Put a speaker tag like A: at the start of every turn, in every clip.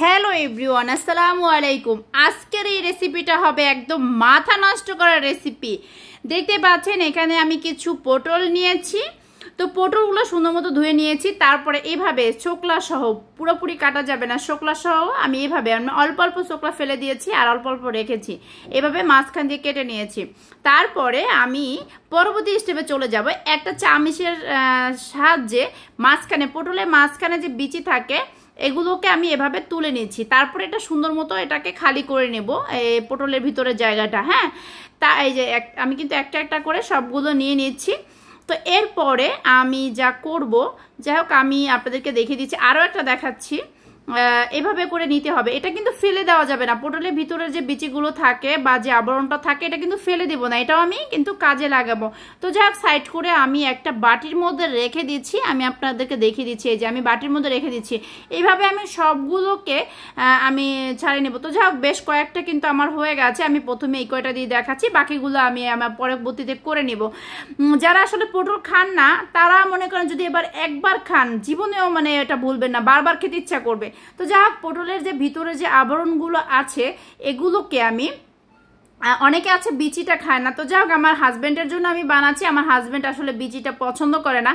A: Hello everyone, আসসালামু আলাইকুম। আজকের এই রেসিপিটা হবে একদম মাথা নষ্ট করা রেসিপি। দেখতে পাচ্ছেন এখানে আমি কিছু পটল নিয়েছি। তো পটলগুলো সুন্দর মতো ধুয়ে নিয়েছি। তারপরে এইভাবে চোকলা সহ, পুরোপুরি কাটা যাবে না, চোকলা সহ আমি অল্প অল্প চোকলা ফেলে দিয়েছি আর অল্প অল্প রেখেছি। এভাবে মাঝখান দিয়ে কেটে নিয়েছি। তারপরে আমি পরবর্তী স্টেপে চলে যাব। একটা চামচের সাহায্যে পটলের মাঝখানে যে বিচি থাকে এগুলোকে আমি এভাবে তুলে নিচ্ছি। তারপরে এটা সুন্দর মতো এটাকে খালি করে নেব, এই পটলের ভিতরের জায়গাটা। হ্যাঁ, তা এই যে আমি কিন্তু একটা একটা করে সবগুলো নিয়ে নিচ্ছি। তো এরপরে আমি যা করব, যাই হোক আমি আপনাদেরকে দেখিয়ে দিচ্ছি, আরও একটা দেখাচ্ছি। এভাবে করে নিতে হবে। এটা কিন্তু ফেলে দেওয়া যাবে না। পটলের ভিতরে যে বিচিগুলো থাকে বা যে আবরণটা থাকে এটা কিন্তু ফেলে দেবো না, এটাও আমি কিন্তু কাজে লাগাবো। তো যাই হোক সাইড করে আমি একটা বাটির মধ্যে রেখে দিচ্ছি। আমি আপনাদেরকে দেখিয়ে দিচ্ছি, এই যে আমি বাটির মধ্যে রেখে দিচ্ছি। এইভাবে আমি সবগুলোকে আমি ছাড়িয়ে নেবো। তো যাই হোক বেশ কয়েকটা কিন্তু আমার হয়ে গেছে। আমি প্রথমে এই কয়টা দিয়ে দেখাচ্ছি, বাকিগুলো আমি আমার পরবর্তীতে করে নিব। যারা আসলে পটল খান না তারা মনে করেন যদি এবার একবার খান জীবনেও মানে এটা ভুলবেন না, বারবার খেতে ইচ্ছা করবে। তো যাই হোক পটলের যে ভিতরে যে আবরণগুলো আছে এগুলোকে আমি, অনেকে আছে বিচিটা খায় না, তো যাই হোক আমার হাজব্যান্ডের জন্য আমি বানাচ্ছি। আমার হাজব্যান্ড আসলে বিচিটা পছন্দ করে না,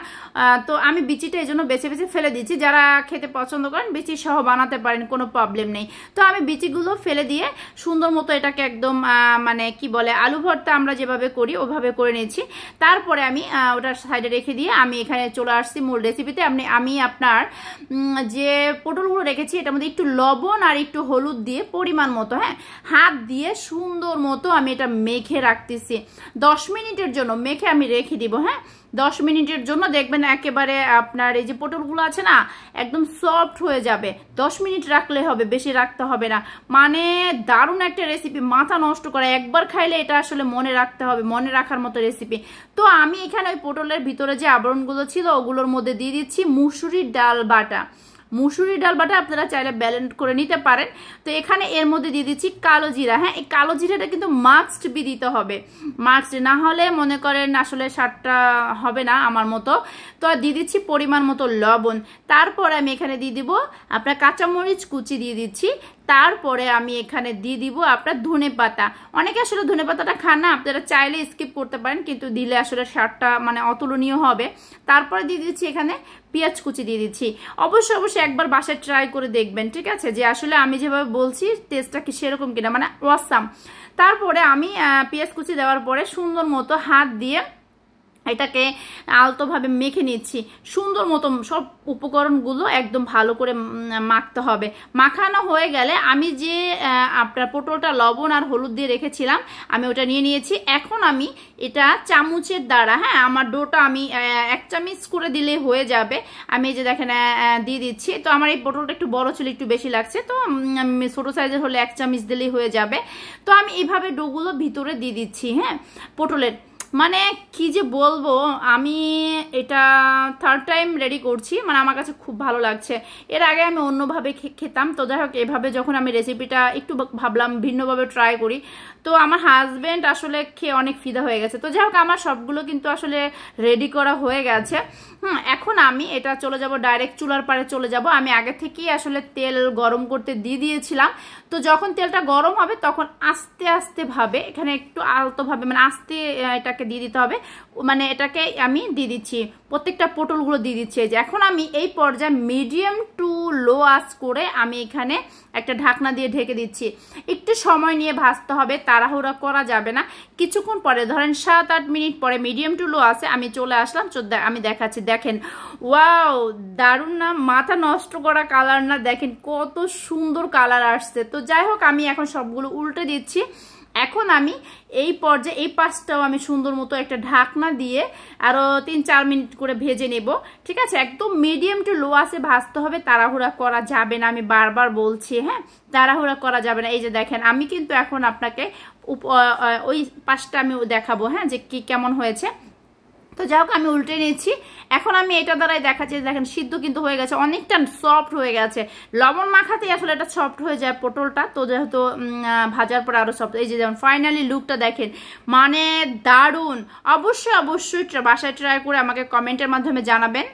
A: তো আমি বিচিটা এই জন্য বেছে বেছে ফেলে দিচ্ছি। যারা খেতে পছন্দ করেন বিচি সহ বানাতে পারেন, কোনো প্রবলেম নেই। তো আমি বিচিগুলো ফেলে দিয়ে সুন্দর মতো এটাকে একদম মানে কি বলে আলু ভর্তা আমরা যেভাবে করি ওভাবে করে নিয়েছি। তারপরে আমি ওটার সাইডে রেখে দিয়ে আমি এখানে চলে আসছি মূল রেসিপিতে। আমি আপনার যে পটলগুলো রেখেছি এটার মধ্যে একটু লবণ আর একটু হলুদ দিয়ে পরিমাণ মতো, হ্যাঁ, হাত দিয়ে সুন্দর মতো আমি এটা মেখে রাখতেছি 10 মিনিটের জন্য। মেখে আমি রেখে দিব। হ্যাঁ, 10 মিনিটের জন্য দেখবেন একেবারে আপনার এই যে পটলগুলো আছে না একদম সফট হয়ে যাবে। 10 মিনিট রাখলে হবে, বেশি রাখতে হবে না। মানে দারুণ একটা রেসিপি, মাথা নষ্ট করা। একবার খাইলে এটা আসলে মনে রাখতে হবে, মনে রাখার মতো রেসিপি। তো আমি এখানে ওই পটলের ভিতরে যে আবরণগুলো ছিল ওগুলোর মধ্যে দিয়ে দিচ্ছি মুসুরির ডাল বাটা। মুসুরি ডাল বাটা আপনারা চাইলে ব্যালেন্ড করে নিতে পারেন। তো এখানে এর মধ্যে দিয়ে দিচ্ছি কালো জিরা। হ্যাঁ, এই কালো জিরাটা কিন্তু মাস্ট বি দিতে হবে, মাস্ট, না হলে মনে করেন আসলে স্বাদটা হবে না আমার মতো। তো দিয়ে দিচ্ছি পরিমাণ মতো লবণ। তারপরে আমি এখানে দিয়ে দিব আপনার কাঁচামরিচ কুচি দিয়ে দিচ্ছি। তারপরে আমি এখানে দিয়ে দিব আপনার ধনে পাতা। অনেকে আসলে ধনে পাতাটা খান না, আপনারা চাইলে স্কিপ করতে পারেন, কিন্তু দিলে আসলে স্বাদটা মানে অতুলনীয় হবে। তারপরে দিয়ে দিচ্ছি এখানে পেঁয়াজ কুচি দিয়ে দিচ্ছি। অবশ্যই একবার বাসায় ট্রাই করে দেখবেন, ঠিক আছে, যে আসলে আমি যেভাবে বলছি টেস্টটা কি সেরকম কিনা, মানে অসাম। তারপরে আমি পেঁয়াজ কুচি দেওয়ার পরে সুন্দর মতো হাত দিয়ে এটাকে আলতোভাবে মেখে নিচ্ছি। সুন্দর মতো সব উপকরণগুলো একদম ভালো করে মাখতে হবে। মাখানো হয়ে গেলে আমি যে আপনার পটলটা লবণ আর হলুদ দিয়ে রেখেছিলাম আমি ওটা নিয়ে নিয়েছি। এখন আমি এটা চামচের দ্বারা, হ্যাঁ, আমার ডোটা আমি 1 চামচ করে দিলে হয়ে যাবে। আমি এই যে দেখেন দিয়ে দিচ্ছি। তো আমার এই পটলটা একটু বড় ছিল, একটু বেশি লাগছে, তো ছোটো সাইজের হলে 1 চামচ দিলেই হয়ে যাবে। তো আমি এইভাবে ডোগুলো ভিতরে দিয়ে দিচ্ছি। হ্যাঁ, পটলের মানে কি যে বলবো, আমি এটা 3rd টাইম রেডি করছি, মানে আমার কাছে খুব ভালো লাগছে। এর আগে আমি অন্যভাবে খেতাম, তো যাই হোক এভাবে যখন আমি রেসিপিটা একটু ভাবলাম ভিন্নভাবে ট্রাই করি, তো আমার হাজব্যান্ড আসলে খেয়ে অনেক ফিদা হয়ে গেছে। তো যাই হোক আমার সবগুলো কিন্তু আসলে রেডি করা হয়ে গেছে। এখন আমি এটা চলে যাব ডাইরেক্ট চুলার পাড়ে চলে যাব। আমি আগে থেকেই আসলে তেল গরম করতে দিয়ে দিয়েছিলাম। তো যখন তেলটা গরম হবে তখন আস্তে আস্তে ভাবে, এখানে একটু আলতোভাবে মানে আস্তে এটাকে দিয়ে দিতে হবে। মানে এটাকে আমি দিয়ে দিচ্ছি, প্রত্যেকটা পটলগুলো দিয়ে দিচ্ছি। যে এখন আমি এই পর্যায়ে মিডিয়াম টু লো আঁচ করে আমি এখানে একটা ঢাকনা দিয়ে ঢেকে দিচ্ছি। একটু সময় নিয়ে ভাজতে হবে, তাড়াহুড়া করা যাবে না। কিছুক্ষণ পরে ধরেন 7-8 মিনিট পরে মিডিয়াম টু লো আছে আমি চলে আসলাম। আমি দেখাচ্ছি, দেখেন ওয়াও দারুণ না, মাথা নষ্ট করা কালার না, দেখেন কত সুন্দর কালার আসছে। তো যাই হোক আমি এখন সবগুলো উল্টে দিচ্ছি। এখন আমি এই পর্যায়ে এই পাশটাও আমি সুন্দর মতো একটা ঢাকনা দিয়ে আরো 3-4 মিনিট করে ভেজে নেব, ঠিক আছে। একদম মিডিয়াম টু লো আছে ভাজতে হবে, তাড়াহুড়া করা যাবে না, আমি বারবার বলছি। হ্যাঁ, তাড়াহুড়া করা যাবে না। এই যে দেখেন আমি কিন্তু এখন আপনাকে ওই পাশটা আমি দেখাবো, হ্যাঁ, যে কি কেমন হয়েছে। তো যাই হোক আমি উল্টে নিয়েছি। এখন আমি এটা দ্বারাই দেখাচ্ছি, দেখেন সিদ্ধ কিন্তু হয়ে গেছে, অনেকটা সফট হয়ে গেছে। লবণ মাখাতেই আসলে এটা সফট হয়ে যায় পটলটা, তো যেহেতু ভাজার পর আরো সফট। এই যে যেমন ফাইনালি লুকটা দেখেন, মানে দারুণ। অবশ্যই বাসায় ট্রাই করে আমাকে কমেন্টের মাধ্যমে জানাবেন।